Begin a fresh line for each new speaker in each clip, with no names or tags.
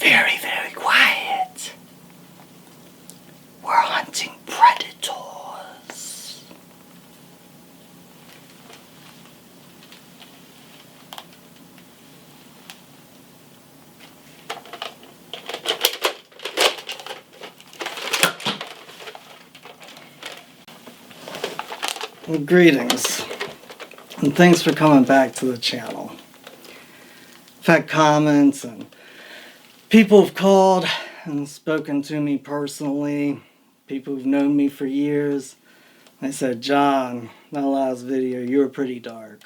very, very quiet. We're hunting predators. Well, greetings, and thanks for coming back to the channel. I've had comments and people have called and spoken to me personally, people who've known me for years. They said, John, that last video, you were pretty dark.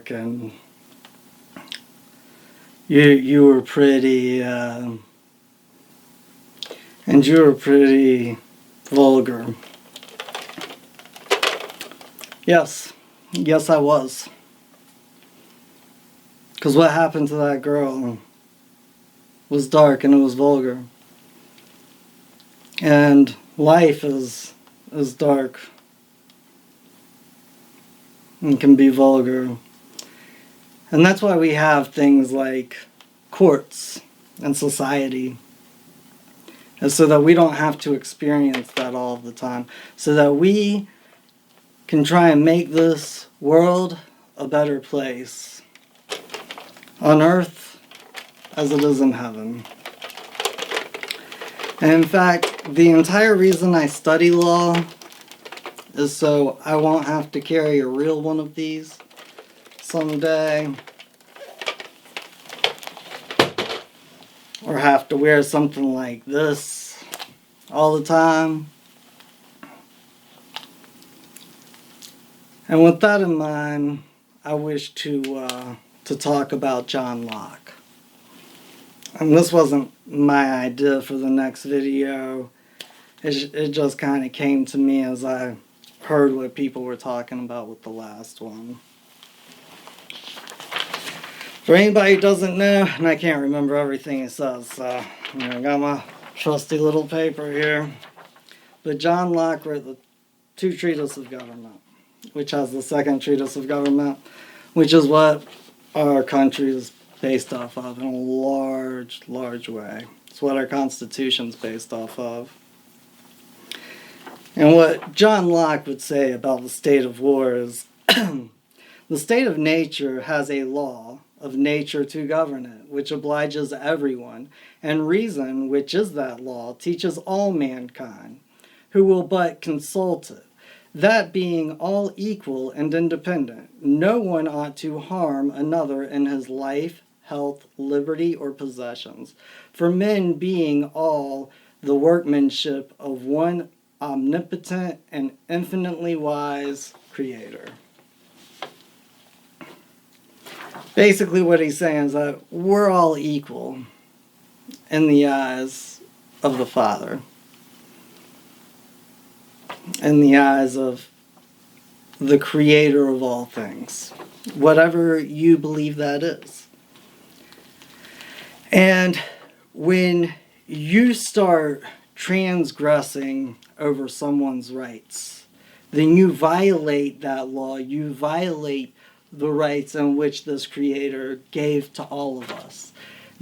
And you were pretty, and you were pretty vulgar. Yes I was. Because what happened to that girl was dark and it was vulgar. And life is dark and can be vulgar. And that's why we have things like courts and society. And so that we don't have to experience that all the time. So that we can try and make this world a better place. On earth as it is in heaven. And in fact, the entire reason I study law is so I won't have to carry a real one of these someday. Or have to wear something like this all the time. And with that in mind, I wish to talk about John Locke. And this wasn't my idea for the next video. It just kind of came to me as I heard what people were talking about with the last one. For anybody who doesn't know, and I can't remember everything it says, so I got my trusty little paper here. But John Locke wrote the 2 Treatises of Government, which has the 2nd Treatise of Government, which is what our country is based off of in a large way. It's what our Constitution's based off of. And what John Locke would say about the state of war is, the state of nature has a law of nature to govern it, which obliges everyone, and reason, which is that law, teaches all mankind, who will but consult it. That being all equal and independent, no one ought to harm another in his life, health, liberty, or possessions. For men being all the workmanship of one omnipotent and infinitely wise Creator. Basically what he's saying is that we're all equal in the eyes of the Father. In the eyes of the Creator of all things. Whatever you believe that is. And when you start transgressing over someone's rights, then you violate that law. You violate the rights in which this Creator gave to all of us.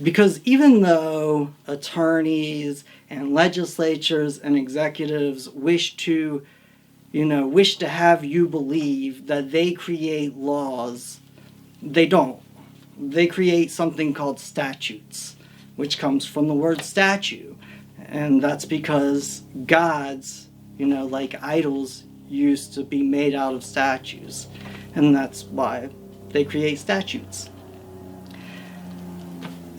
Because even though attorneys and legislatures and executives wish to have you believe that they create laws, they don't. They create something called statutes, which comes from the word statue. And that's because gods, like idols, used to be made out of statues. And that's why they create statutes.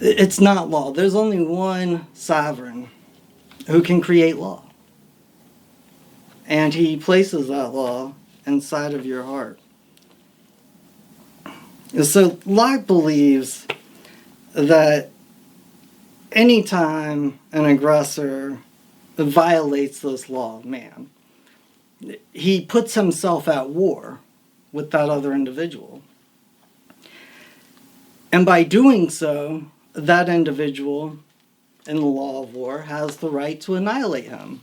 It's not law. There's only one sovereign who can create law. And he places that law inside of your heart. And so Locke believes that anytime an aggressor violates this law of man, he puts himself at war with that other individual. And by doing so, that individual in the law of war has the right to annihilate him,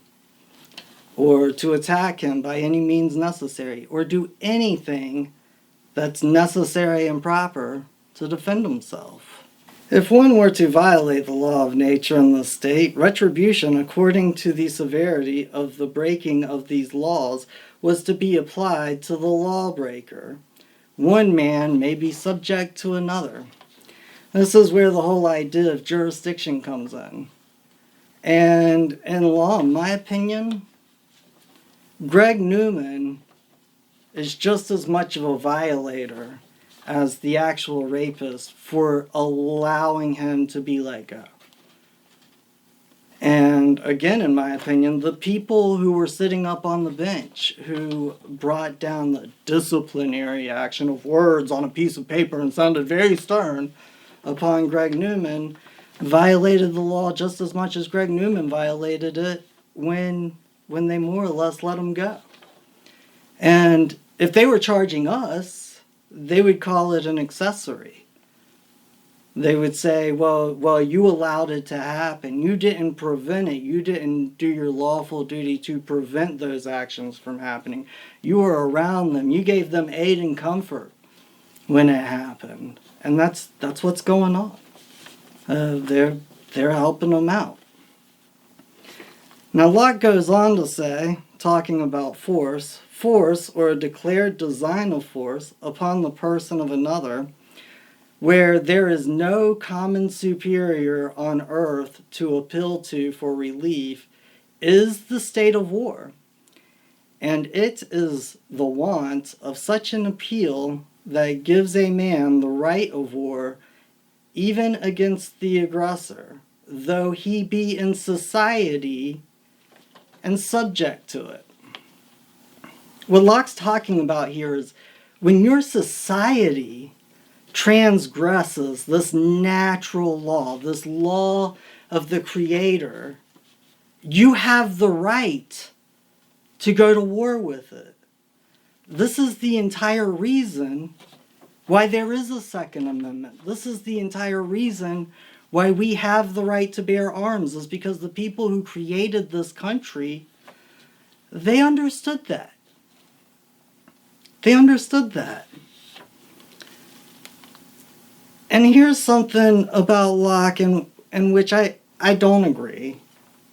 or to attack him by any means necessary, or do anything that's necessary and proper to defend himself. If one were to violate the law of nature in the state, retribution according to the severity of the breaking of these laws was to be applied to the lawbreaker. One man may be subject to another. This is where the whole idea of jurisdiction comes in. And in law, in my opinion, Greg Newman is just as much of a violator as the actual rapist for allowing him to be let go. And again, in my opinion, the people who were sitting up on the bench who brought down the disciplinary action of words on a piece of paper and sounded very stern upon Greg Newman violated the law just as much as Greg Newman violated it when they more or less let him go. And if they were charging us, they would call it an accessory. They would say, well, you allowed it to happen. You didn't prevent it. You didn't do your lawful duty to prevent those actions from happening. You were around them. You gave them aid and comfort when it happened. And that's what's going on. They're helping them out. Now Locke goes on to say, talking about force, or a declared design of force upon the person of another, where there is no common superior on earth to appeal to for relief, is the state of war. And it is the want of such an appeal that gives a man the right of war, even against the aggressor, though he be in society and subject to it. What Locke's talking about here is when your society transgresses this natural law, this law of the Creator, you have the right to go to war with it. This is the entire reason why there is a Second Amendment. This is the entire reason why we have the right to bear arms, is because the people who created this country, they understood that. They understood that. And here's something about Locke in which I don't agree.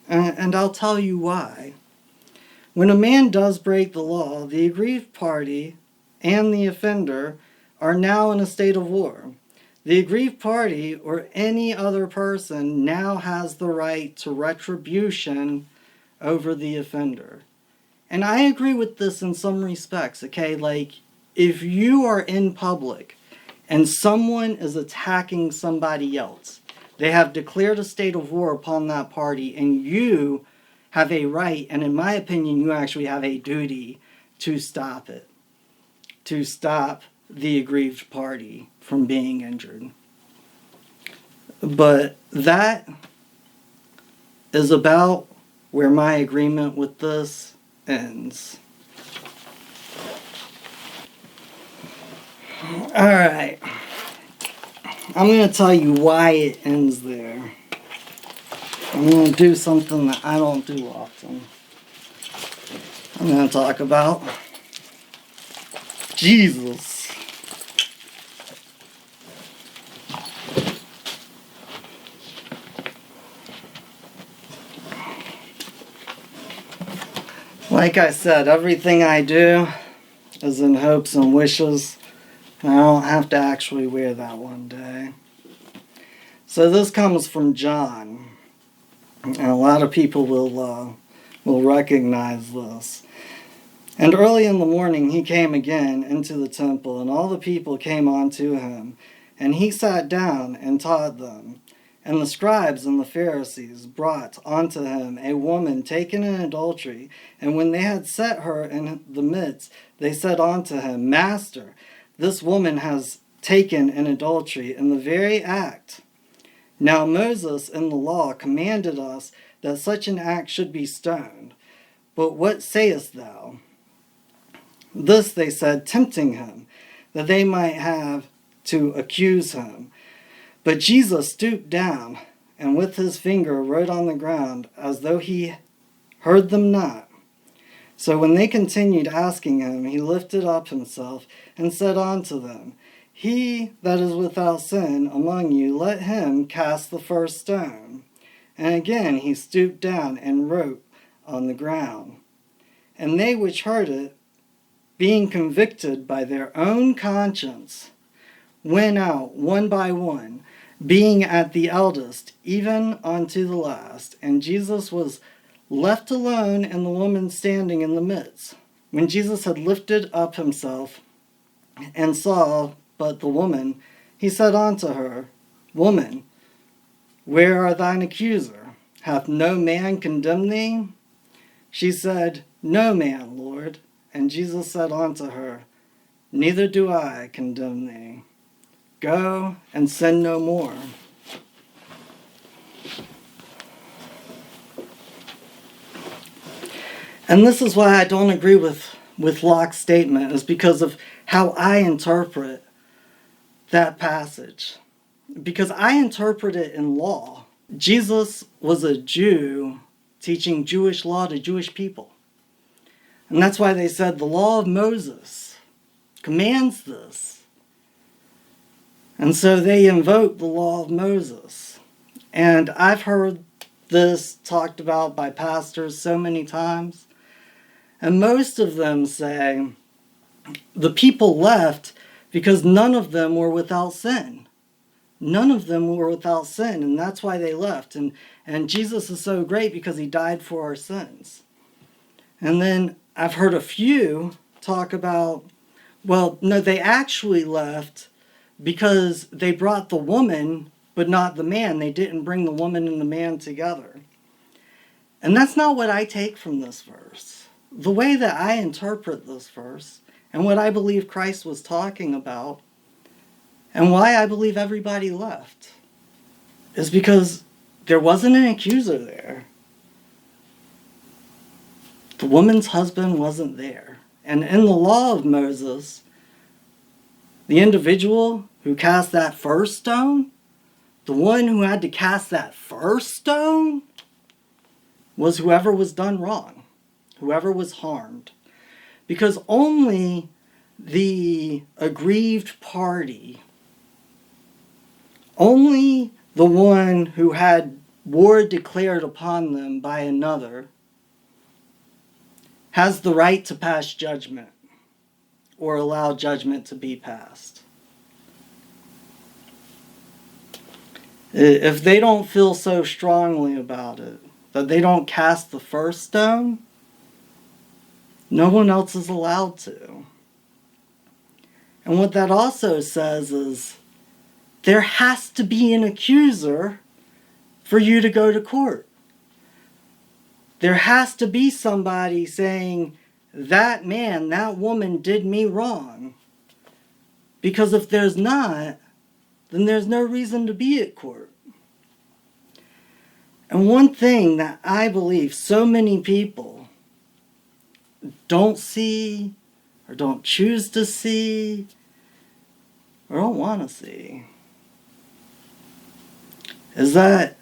And I'll tell you why. When a man does break the law, the aggrieved party and the offender are now in a state of war. The aggrieved party or any other person now has the right to retribution over the offender. And I agree with this in some respects, okay? Like, if you are in public and someone is attacking somebody else, they have declared a state of war upon that party, and you have a right, and in my opinion, you actually have a duty to stop it, to stop the aggrieved party from being injured. But that is about where my agreement with this ends. Alright. I'm going to tell you why it ends there. I'm going to do something that I don't do often. I'm going to talk about Jesus. Like I said, everything I do is in hopes and wishes. I don't have to actually wear that one day. So this comes from John. And a lot of people will recognize this. And early in the morning he came again into the temple, and all the people came unto him. And he sat down and taught them. And the scribes and the Pharisees brought unto him a woman taken in adultery. And when they had set her in the midst, they said unto him, Master, this woman has taken in adultery in the very act. Now Moses in the law commanded us that such an act should be stoned. But what sayest thou? This they said, tempting him, that they might have to accuse him. But Jesus stooped down, and with his finger wrote on the ground, as though he heard them not. So when they continued asking him, he lifted up himself, and said unto them, He that is without sin among you, let him cast the first stone. And again he stooped down and wrote on the ground. And they which heard it, being convicted by their own conscience, went out one by one, being at the eldest, even unto the last. And Jesus was left alone, and the woman standing in the midst. When Jesus had lifted up himself, and saw but the woman, he said unto her, Woman, where are thine accuser? Hath no man condemned thee? She said, No man, Lord. And Jesus said unto her, Neither do I condemn thee. Go and sin no more. And this is why I don't agree with Locke's statement, is because of how I interpret that passage. Because I interpret it in law. Jesus was a Jew teaching Jewish law to Jewish people. And that's why they said the law of Moses commands this. And so they invoke the law of Moses. And I've heard this talked about by pastors so many times. And most of them say the people left because none of them were without sin. None of them were without sin, and that's why they left. And Jesus is so great because he died for our sins. And then I've heard a few talk about, well, no, they actually left because they brought the woman, but not the man. They didn't bring the woman and the man together. And that's not what I take from this verse. The way that I interpret this verse, and what I believe Christ was talking about, and why I believe everybody left, is because there wasn't an accuser there. The woman's husband wasn't there. And in the law of Moses, the individual who cast that first stone, the one who had to cast that first stone, was whoever was done wrong, whoever was harmed. Because only the aggrieved party, only the one who had war declared upon them by another, has the right to pass judgment or allow judgment to be passed. If they don't feel so strongly about it, that they don't cast the first stone, no one else is allowed to. And what that also says is, there has to be an accuser for you to go to court. There has to be somebody saying, that man, that woman did me wrong. Because if there's not, then there's no reason to be at court. And one thing that I believe so many people don't see, or don't choose to see, or don't want to see, is that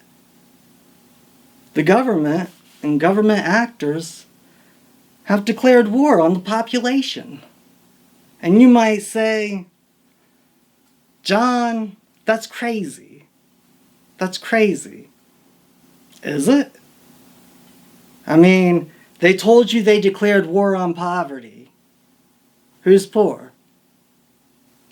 the government and government actors have declared war on the population. And you might say, John, that's crazy. That's crazy. Is it? I mean, they told you they declared war on poverty. Who's poor?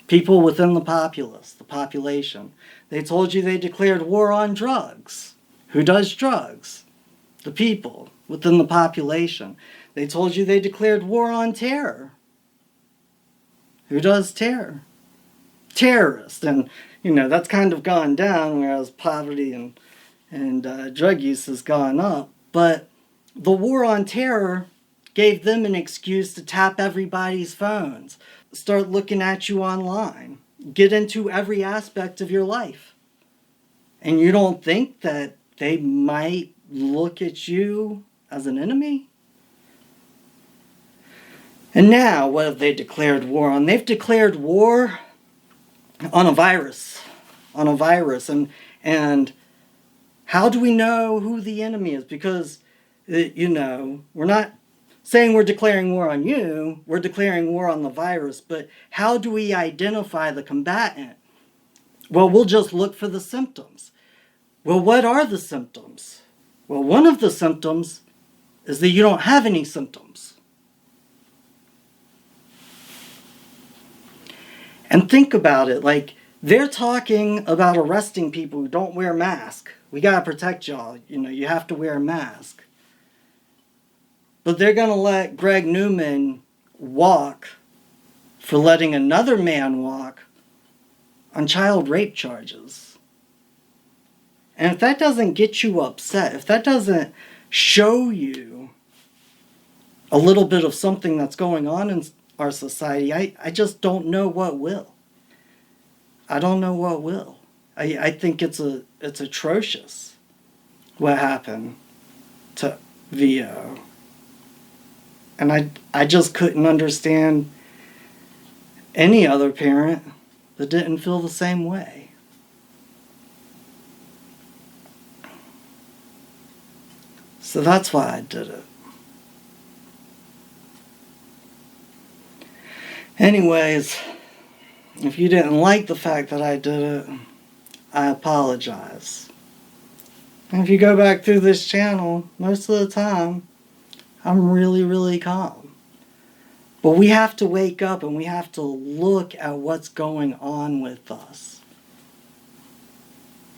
People within the populace, the population. They told you they declared war on drugs. Who does drugs? The people within the population. They told you they declared war on terror. Who does terror? Terrorists. And, that's kind of gone down, whereas poverty and drug use has gone up. But the war on terror gave them an excuse to tap everybody's phones, start looking at you online, get into every aspect of your life. And you don't think that they might look at you as an enemy? And now, what have they declared war on? They've declared war on a virus. And how do we know who the enemy is? Because, we're not saying we're declaring war on you, we're declaring war on the virus, but how do we identify the combatant? Well, we'll just look for the symptoms. Well, what are the symptoms? Well, one of the symptoms is that you don't have any symptoms. And think about it, like, they're talking about arresting people who don't wear masks. We gotta protect y'all, you have to wear a mask. But they're gonna let Greg Newman walk for letting another man walk on child rape charges. And if that doesn't get you upset, if that doesn't show you a little bit of something that's going on in our society, I just don't know what will. I don't know what will. I think it's atrocious what happened to Vio. And I just couldn't understand any other parent that didn't feel the same way. So that's why I did it. Anyways, if you didn't like the fact that I did it, I apologize. And if you go back through this channel, most of the time, I'm really, really calm. But we have to wake up and we have to look at what's going on with us.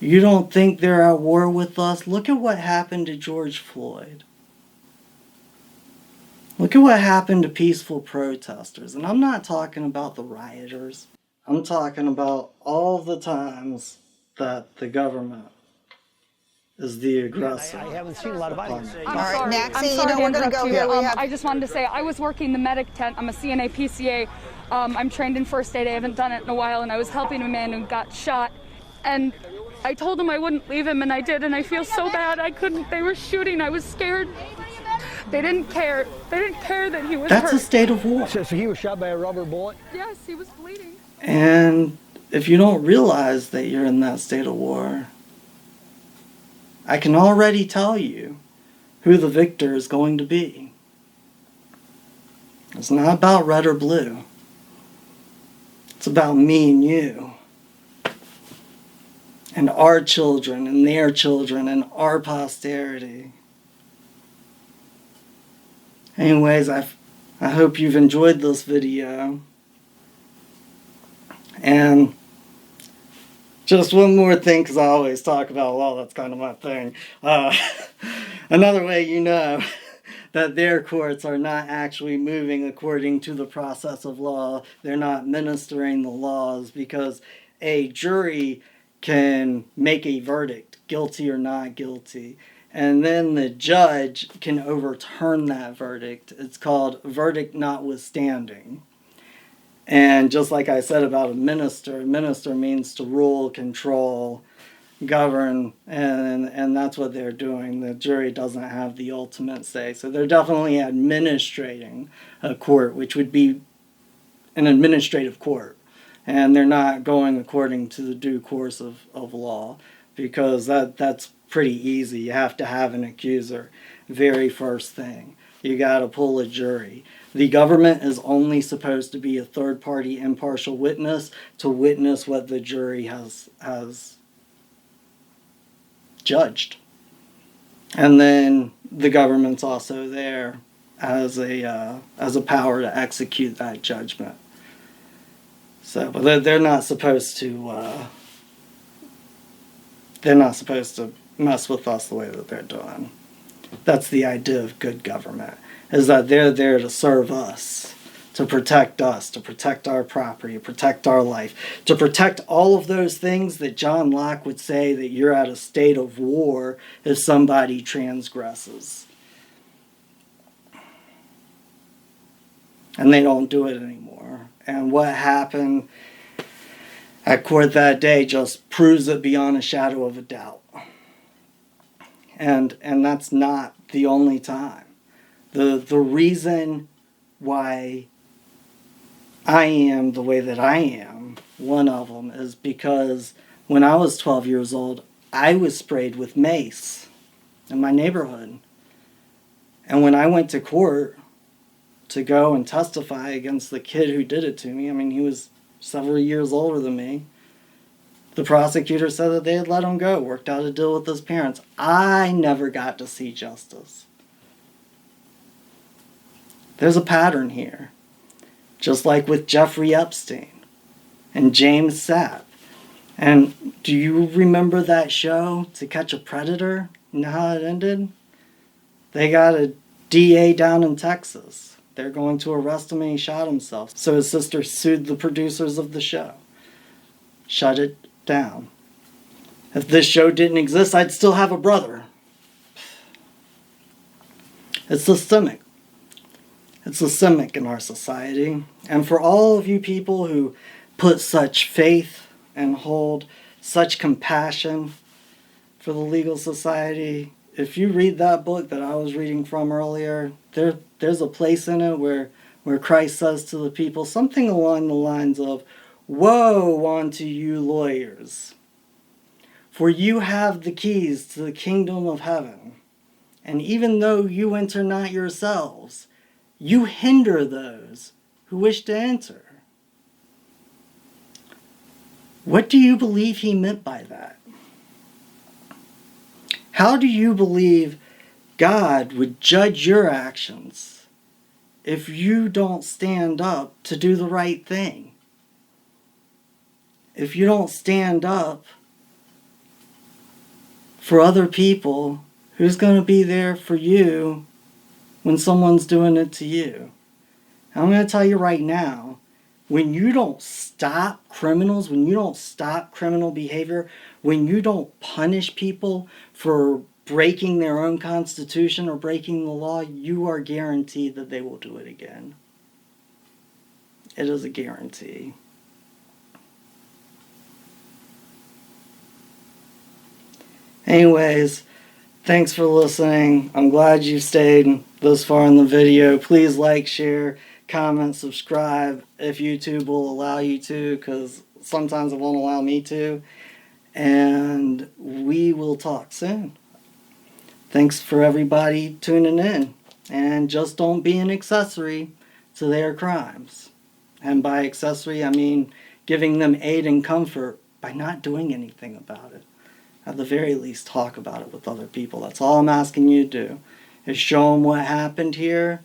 You don't think they're at war with us? Look at what happened to George Floyd. Look at what happened to peaceful protesters. And I'm not talking about the rioters. I'm talking about all the times that the government is the aggressor.
I haven't seen a lot of violence.
All right, next, we're going to go here.
I just wanted to say, I was working the medic tent. I'm a CNA PCA. I'm trained in first aid. I haven't done it in a while, and I was helping a man who got shot. And I told him I wouldn't leave him, and I did, and I feel so bad. I couldn't. They were shooting. I was scared. They didn't care. They didn't care that he was hurt.
That's a state of war.
So he was shot by a rubber bullet?
Yes, he was bleeding.
And if you don't realize that you're in that state of war, I can already tell you who the victor is going to be. It's not about red or blue. It's about me and you. And our children and their children and our posterity. Anyways, I hope you've enjoyed this video. And just one more thing, because I always talk about law, that's kind of my thing. Another way you know that their courts are not actually moving according to the process of law, they're not ministering the laws, because a jury can make a verdict, guilty or not guilty, and then the judge can overturn that verdict. It's called verdict notwithstanding. And just like I said about a minister means to rule, control, govern, and that's what they're doing. The jury doesn't have the ultimate say. So they're definitely administrating a court, which would be an administrative court. And they're not going according to the due course of law, because that's pretty easy. You have to have an accuser. Very first thing. You got to pull a jury. The government is only supposed to be a third-party impartial witness to witness what the jury has judged. And then the government's also there as a power to execute that judgment. So, but they're not supposed to mess with us the way that they're doing. That's the idea of good government, is that they're there to serve us, to protect our property, protect our life, to protect all of those things that John Locke would say that you're at a state of war if somebody transgresses. And they don't do it anymore. And what happened at court that day just proves it beyond a shadow of a doubt. And that's not the only time. The reason why I am the way that I am, one of them, is because when I was 12 years old, I was sprayed with mace in my neighborhood. And when I went to court, to go and testify against the kid who did it to me. I mean, he was several years older than me. The prosecutor said that they had let him go, worked out a deal with his parents. I never got to see justice. There's a pattern here. Just like with Jeffrey Epstein and James Sapp. And do you remember that show, To Catch a Predator? You know how it ended? They got a DA down in Texas. They're going to arrest him and he shot himself. So his sister sued the producers of the show. Shut it down. If this show didn't exist, I'd still have a brother. It's systemic. It's systemic in our society. And for all of you people who put such faith and hold such compassion for the legal society, if you read that book that I was reading from earlier, there's a place in it where Christ says to the people something along the lines of, "Woe unto you lawyers, for you have the keys to the kingdom of heaven. And even though you enter not yourselves, you hinder those who wish to enter." What do you believe he meant by that? How do you believe God would judge your actions if you don't stand up to do the right thing? If you don't stand up for other people, who's going to be there for you when someone's doing it to you? I'm going to tell you right now, when you don't stop criminals, when you don't stop criminal behavior, when you don't punish people for breaking their own constitution or breaking the law, you are guaranteed that they will do it again. It is a guarantee. Anyways, thanks for listening. I'm glad you stayed this far in the video. Please like, share, comment, subscribe if YouTube will allow you to, because sometimes it won't allow me to. And we will talk soon. Thanks for everybody tuning in. And just don't be an accessory to their crimes. And by accessory, I mean giving them aid and comfort by not doing anything about it. At the very least, talk about it with other people. That's all I'm asking you to do, is show them what happened here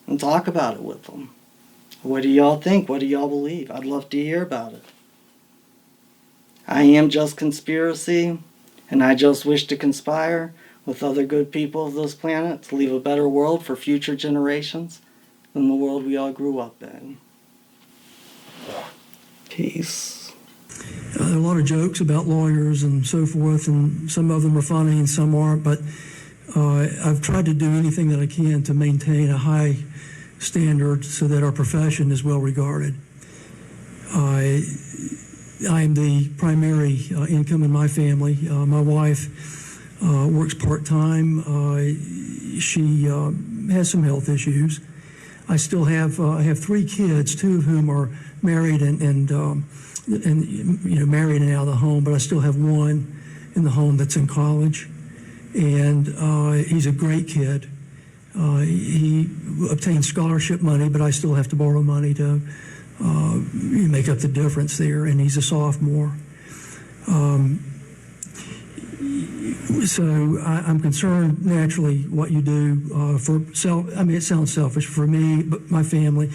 and talk about it with them. What do y'all think? What do y'all believe? I'd love to hear about it. I am just conspiracy, and I just wish to conspire with other good people of this planet to leave a better world for future generations than the world we all grew up in. Peace.
There are a lot of jokes about lawyers and so forth, and some of them are funny and some aren't, but I've tried to do anything that I can to maintain a high standard so that our profession is well regarded. I am the primary income in my family. My wife works part-time. She has some health issues. I still have I have 3 kids, 2 of whom are married and you know, married and out of the home, but I still have 1 in the home that's in college, and he's a great kid. He obtained scholarship money, but I still have to borrow money to make up the difference there, and he's a sophomore. So I'm concerned, naturally, what you do for self. I mean, it sounds selfish for me, but my family.